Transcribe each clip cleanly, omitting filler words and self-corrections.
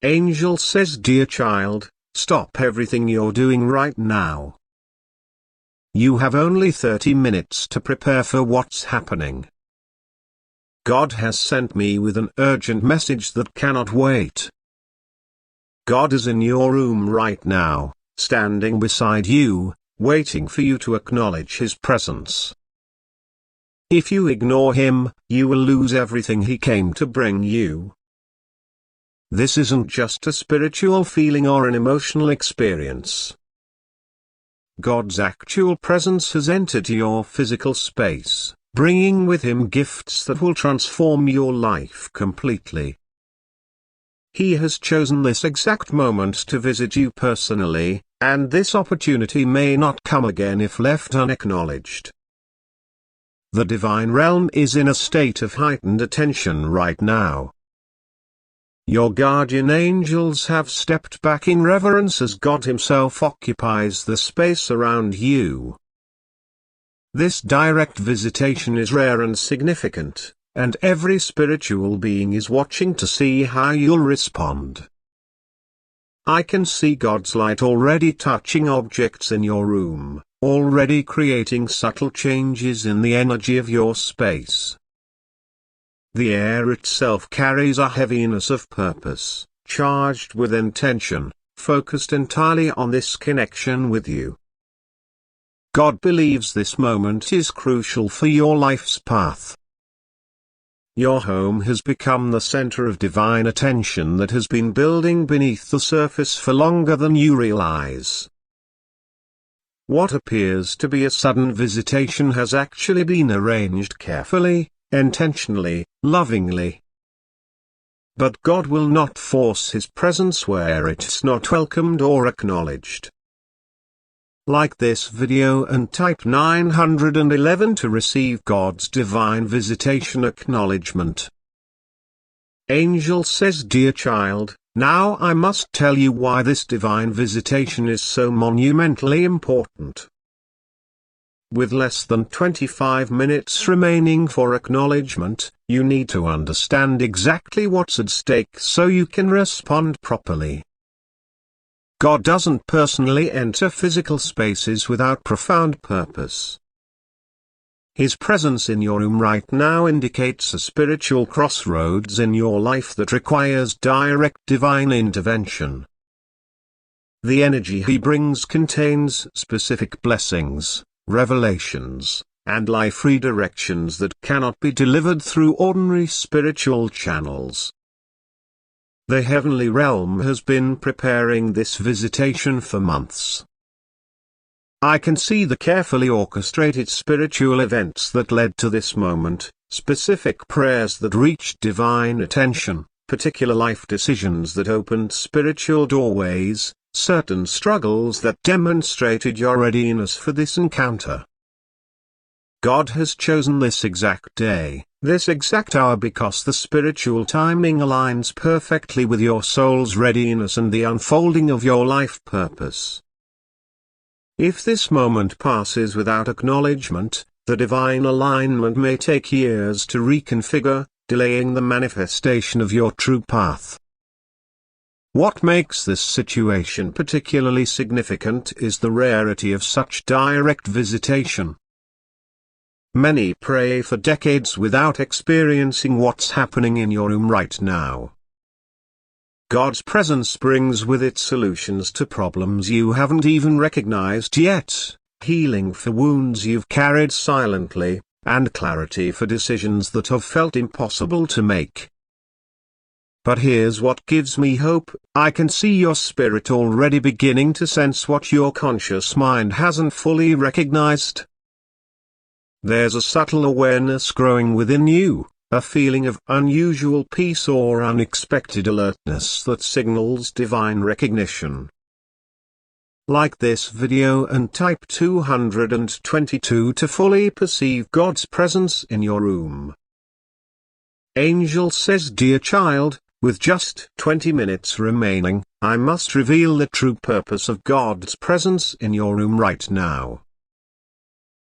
Angel says, dear child, stop everything you're doing right now. You have only 30 minutes to prepare for what's happening. God has sent me with an urgent message that cannot wait. God is in your room right now, standing beside you, waiting for you to acknowledge His presence. If you ignore Him, you will lose everything He came to bring you. This isn't just a spiritual feeling or an emotional experience. God's actual presence has entered your physical space, bringing with Him gifts that will transform your life completely. He has chosen this exact moment to visit you personally, and this opportunity may not come again if left unacknowledged. The divine realm is in a state of heightened attention right now. Your guardian angels have stepped back in reverence as God Himself occupies the space around you. This direct visitation is rare and significant, and every spiritual being is watching to see how you'll respond. I can see God's light already touching objects in your room, already creating subtle changes in the energy of your space. The air itself carries a heaviness of purpose, charged with intention, focused entirely on this connection with you. God believes this moment is crucial for your life's path. Your home has become the center of divine attention that has been building beneath the surface for longer than you realize. What appears to be a sudden visitation has actually been arranged carefully, intentionally, lovingly. But God will not force His presence where it's not welcomed or acknowledged. Like this video and type 911 to receive God's divine visitation acknowledgement. Angel says, dear child, now I must tell you why this divine visitation is so monumentally important. With less than 25 minutes remaining for acknowledgement, you need to understand exactly what's at stake so you can respond properly. God doesn't personally enter physical spaces without profound purpose. His presence in your room right now indicates a spiritual crossroads in your life that requires direct divine intervention. The energy He brings contains specific blessings, revelations, and life redirections that cannot be delivered through ordinary spiritual channels. The heavenly realm has been preparing this visitation for months. I can see the carefully orchestrated spiritual events that led to this moment, specific prayers that reached divine attention, particular life decisions that opened spiritual doorways, certain struggles that demonstrated your readiness for this encounter. God has chosen this exact day, this exact hour because the spiritual timing aligns perfectly with your soul's readiness and the unfolding of your life purpose. If this moment passes without acknowledgement, the divine alignment may take years to reconfigure, delaying the manifestation of your true path. What makes this situation particularly significant is the rarity of such direct visitation. Many pray for decades without experiencing what's happening in your room right now. God's presence brings with it solutions to problems you haven't even recognized yet, healing for wounds you've carried silently, and clarity for decisions that have felt impossible to make. But here's what gives me hope: I can see your spirit already beginning to sense what your conscious mind hasn't fully recognized. There's a subtle awareness growing within you, a feeling of unusual peace or unexpected alertness that signals divine recognition. Like this video and type 222 to fully perceive God's presence in your room. Angel says, dear child, with just 20 minutes remaining, I must reveal the true purpose of God's presence in your room right now.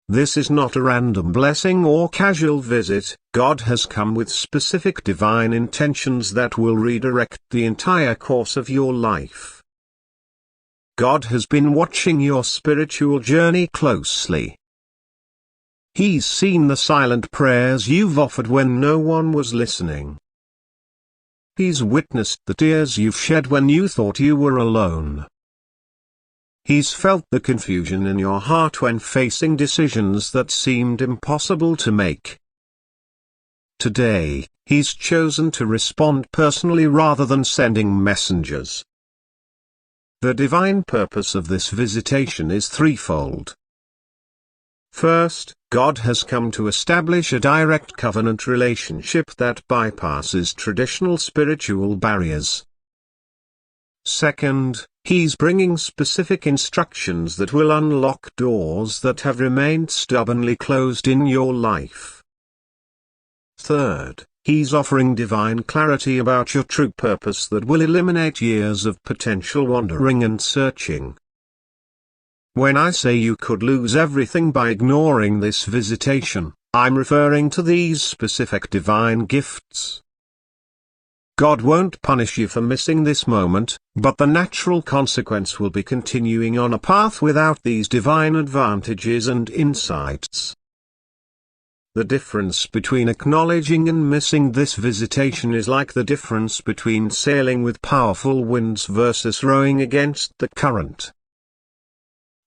This is not a random blessing or casual visit. God has come with specific divine intentions that will redirect the entire course of your life. God has been watching your spiritual journey closely. He's seen the silent prayers you've offered when no one was listening. He's witnessed the tears you've shed when you thought you were alone. He's felt the confusion in your heart when facing decisions that seemed impossible to make. Today, He's chosen to respond personally rather than sending messengers. The divine purpose of this visitation is threefold. First, God has come to establish a direct covenant relationship that bypasses traditional spiritual barriers. Second, He's bringing specific instructions that will unlock doors that have remained stubbornly closed in your life. Third, He's offering divine clarity about your true purpose that will eliminate years of potential wandering and searching. When I say you could lose everything by ignoring this visitation, I'm referring to these specific divine gifts. God won't punish you for missing this moment, but the natural consequence will be continuing on a path without these divine advantages and insights. The difference between acknowledging and missing this visitation is like the difference between sailing with powerful winds versus rowing against the current.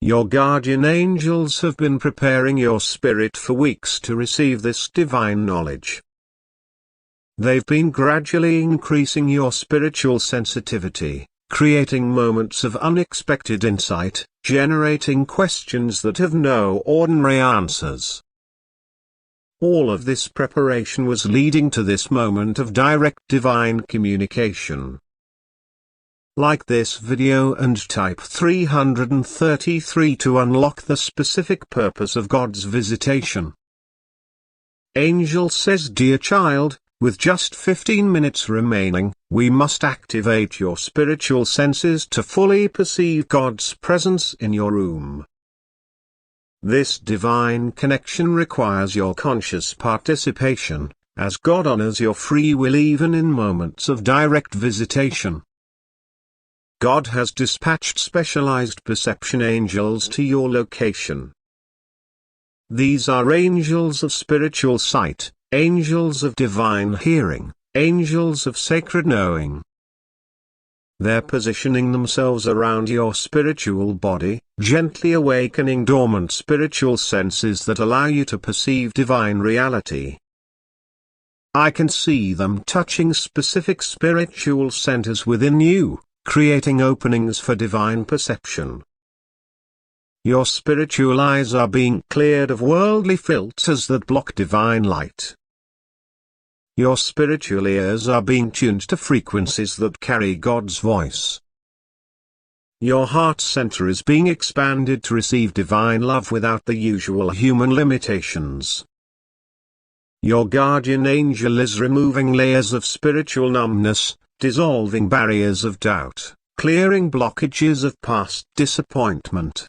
Your guardian angels have been preparing your spirit for weeks to receive this divine knowledge. They've been gradually increasing your spiritual sensitivity, creating moments of unexpected insight, generating questions that have no ordinary answers. All of this preparation was leading to this moment of direct divine communication. Like this video and type 333 to unlock the specific purpose of God's visitation. Angel says, dear child, with just 15 minutes remaining, we must activate your spiritual senses to fully perceive God's presence in your room. This divine connection requires your conscious participation, as God honors your free will even in moments of direct visitation. God has dispatched specialized perception angels to your location. These are angels of spiritual sight, angels of divine hearing, angels of sacred knowing. They're positioning themselves around your spiritual body, gently awakening dormant spiritual senses that allow you to perceive divine reality. I can see them touching specific spiritual centers within you, creating openings for divine perception. Your spiritual eyes are being cleared of worldly filters that block divine light. Your spiritual ears are being tuned to frequencies that carry God's voice. Your heart center is being expanded to receive divine love without the usual human limitations. Your guardian angel is removing layers of spiritual numbness, dissolving barriers of doubt, clearing blockages of past disappointment.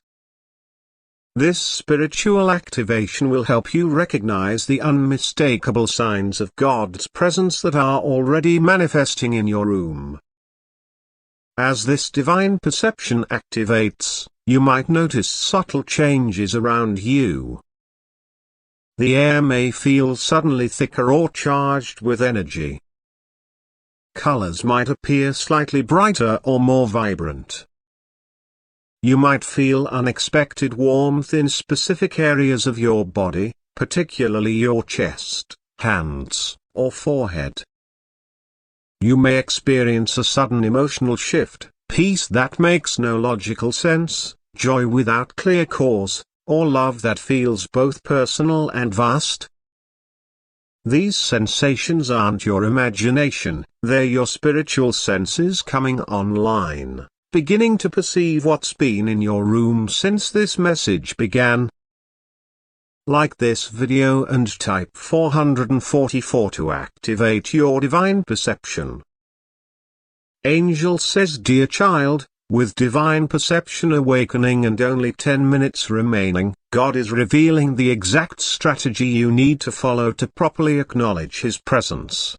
This spiritual activation will help you recognize the unmistakable signs of God's presence that are already manifesting in your room. As this divine perception activates, you might notice subtle changes around you. The air may feel suddenly thicker or charged with energy. Colors might appear slightly brighter or more vibrant. You might feel unexpected warmth in specific areas of your body, particularly your chest, hands, or forehead. You may experience a sudden emotional shift, peace that makes no logical sense, joy without clear cause, or love that feels both personal and vast. These sensations aren't your imagination, they're your spiritual senses coming online, beginning to perceive what's been in your room since this message began. Like this video and type 444 to activate your divine perception. Angel says, dear child, With divine perception awakening and only 10 minutes remaining, God is revealing the exact strategy you need to follow to properly acknowledge His presence.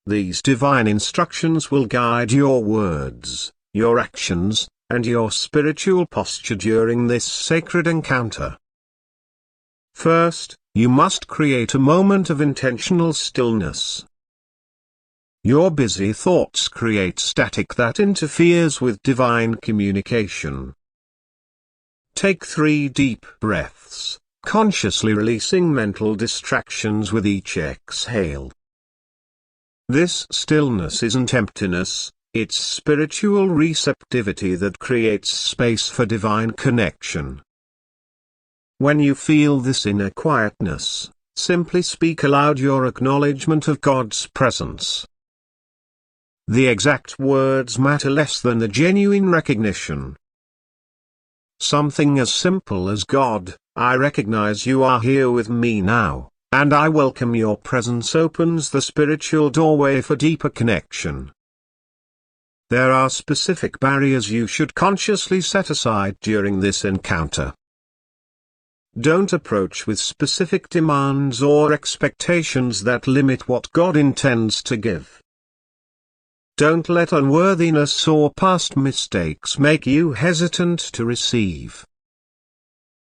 These divine instructions will guide your words, your actions, and your spiritual posture during this sacred encounter. First, you must create a moment of intentional stillness. Your busy thoughts create static that interferes with divine communication. Take 3 deep breaths, consciously releasing mental distractions with each exhale. This stillness isn't emptiness, it's spiritual receptivity that creates space for divine connection. When you feel this inner quietness, simply speak aloud your acknowledgement of God's presence. The exact words matter less than the genuine recognition. Something as simple as God, I recognize you are here with me now, and I welcome your presence opens the spiritual doorway for deeper connection. There are specific barriers you should consciously set aside during this encounter. Don't approach with specific demands or expectations that limit what God intends to give. Don't let unworthiness or past mistakes make you hesitant to receive.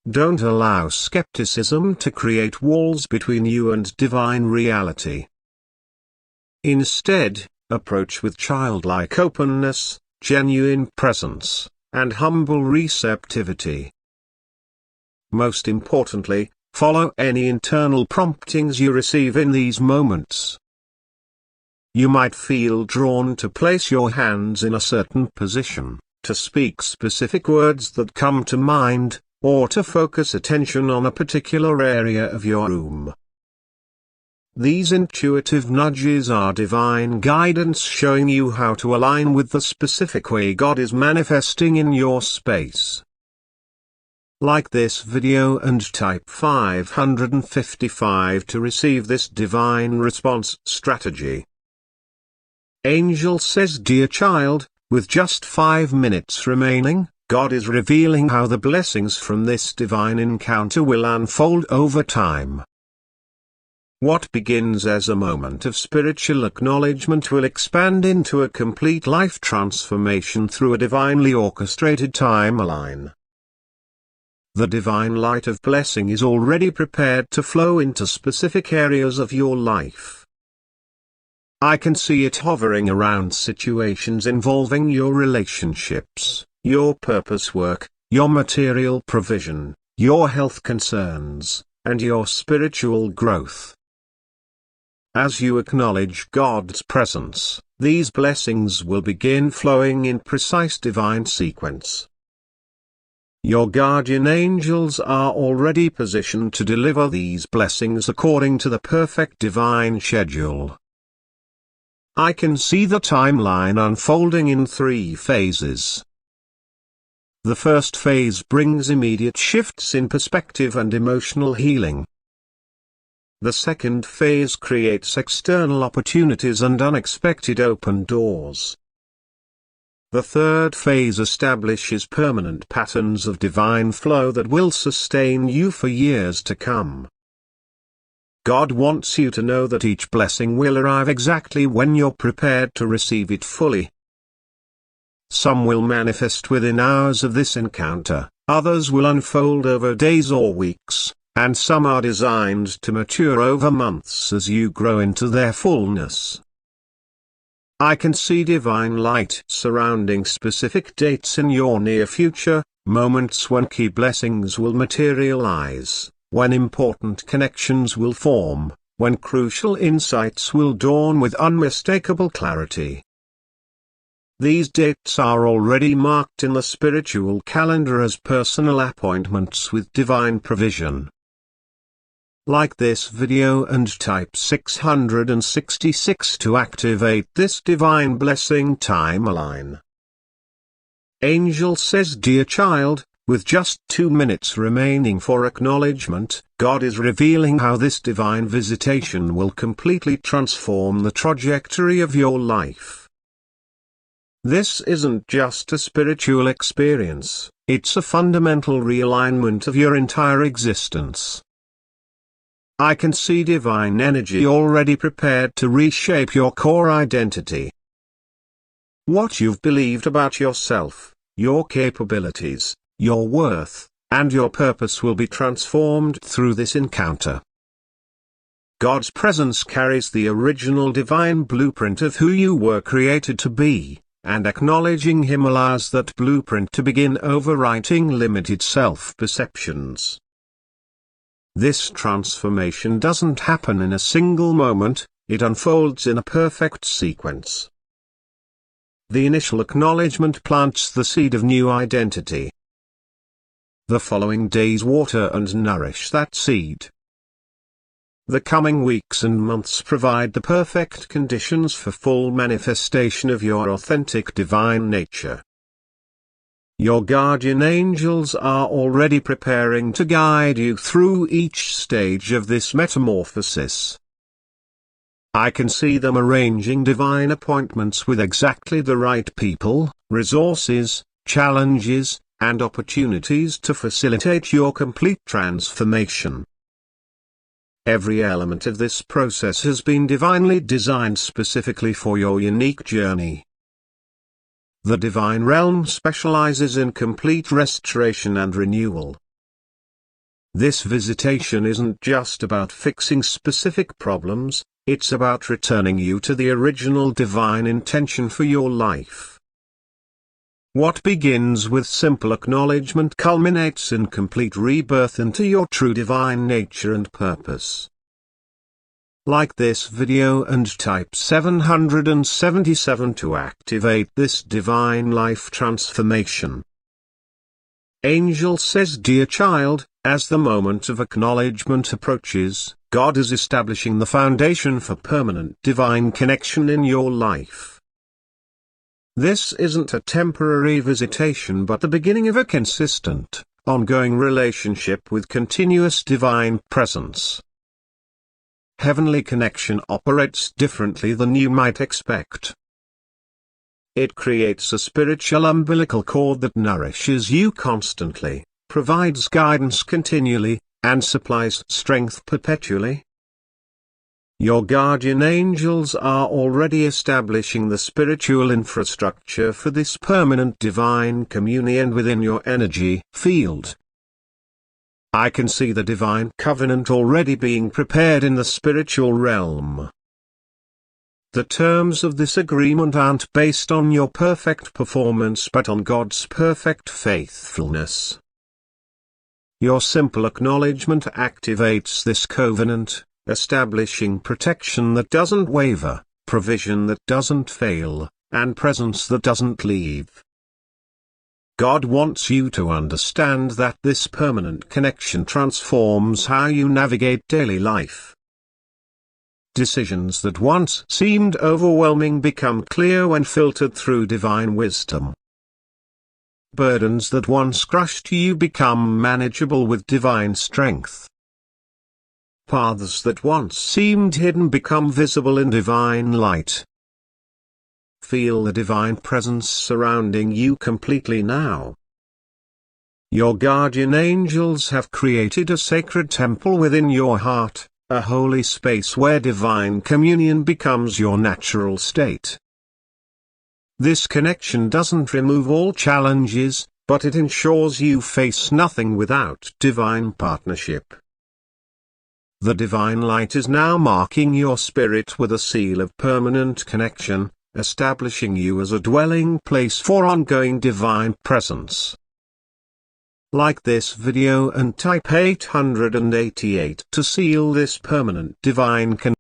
Don't allow skepticism to create walls between you and divine reality. Instead, approach with childlike openness, genuine presence, and humble receptivity. Most importantly, follow any internal promptings you receive in these moments. You might feel drawn to place your hands in a certain position, to speak specific words that come to mind, or to focus attention on a particular area of your room. These intuitive nudges are divine guidance showing you how to align with the specific way God is manifesting in your space. Like this video and type 555 to receive this divine response strategy. Angel says, dear child, with just 5 minutes remaining, God is revealing how the blessings from this divine encounter will unfold over time. What begins as a moment of spiritual acknowledgement will expand into a complete life transformation through a divinely orchestrated timeline. The divine light of blessing is already prepared to flow into specific areas of your life. I can see it hovering around situations involving your relationships, your purpose work, your material provision, your health concerns, and your spiritual growth. As you acknowledge God's presence, these blessings will begin flowing in precise divine sequence. Your guardian angels are already positioned to deliver these blessings according to the perfect divine schedule. I can see the timeline unfolding in 3 phases. The first phase brings immediate shifts in perspective and emotional healing. The second phase creates external opportunities and unexpected open doors. The third phase establishes permanent patterns of divine flow that will sustain you for years to come. God wants you to know that each blessing will arrive exactly when you're prepared to receive it fully. Some will manifest within hours of this encounter, others will unfold over days or weeks, and some are designed to mature over months as you grow into their fullness. I can see divine light surrounding specific dates in your near future, moments when key blessings will materialize, when important connections will form, when crucial insights will dawn with unmistakable clarity. These dates are already marked in the spiritual calendar as personal appointments with divine provision. Like this video and type 666 to activate this divine blessing timeline. Angel says, dear child, with just 2 minutes remaining for acknowledgement, God is revealing how this divine visitation will completely transform the trajectory of your life. This isn't just a spiritual experience, it's a fundamental realignment of your entire existence. I can see divine energy already prepared to reshape your core identity. What you've believed about yourself, your capabilities, your worth, and your purpose will be transformed through this encounter. God's presence carries the original divine blueprint of who you were created to be, and acknowledging Him allows that blueprint to begin overwriting limited self-perceptions. This transformation doesn't happen in a single moment, it unfolds in a perfect sequence. The initial acknowledgement plants the seed of new identity. The following days water and nourish that seed. The coming weeks and months provide the perfect conditions for full manifestation of your authentic divine nature. Your guardian angels are already preparing to guide you through each stage of this metamorphosis. I can see them arranging divine appointments with exactly the right people, resources, challenges, and opportunities to facilitate your complete transformation. Every element of this process has been divinely designed specifically for your unique journey. The divine realm specializes in complete restoration and renewal. This visitation isn't just about fixing specific problems, it's about returning you to the original divine intention for your life. What begins with simple acknowledgement culminates in complete rebirth into your true divine nature and purpose. Like this video and type 777 to activate this divine life transformation. Angel says, Dear child, as the moment of acknowledgement approaches, God is establishing the foundation for permanent divine connection in your life. This isn't a temporary visitation but the beginning of a consistent, ongoing relationship with continuous divine presence. Heavenly connection operates differently than you might expect. It creates a spiritual umbilical cord that nourishes you constantly, provides guidance continually, and supplies strength perpetually. Your guardian angels are already establishing the spiritual infrastructure for this permanent divine communion within your energy field. I can see the divine covenant already being prepared in the spiritual realm. The terms of this agreement aren't based on your perfect performance but on God's perfect faithfulness. Your simple acknowledgement activates this covenant, establishing protection that doesn't waver, provision that doesn't fail, and presence that doesn't leave. God wants you to understand that this permanent connection transforms how you navigate daily life. Decisions that once seemed overwhelming become clear when filtered through divine wisdom. Burdens that once crushed you become manageable with divine strength. Paths that once seemed hidden become visible in divine light. Feel the divine presence surrounding you completely now. Your guardian angels have created a sacred temple within your heart, a holy space where divine communion becomes your natural state. This connection doesn't remove all challenges, but it ensures you face nothing without divine partnership. The divine light is now marking your spirit with a seal of permanent connection, establishing you as a dwelling place for ongoing divine presence. Like this video and type 888 to seal this permanent divine connection.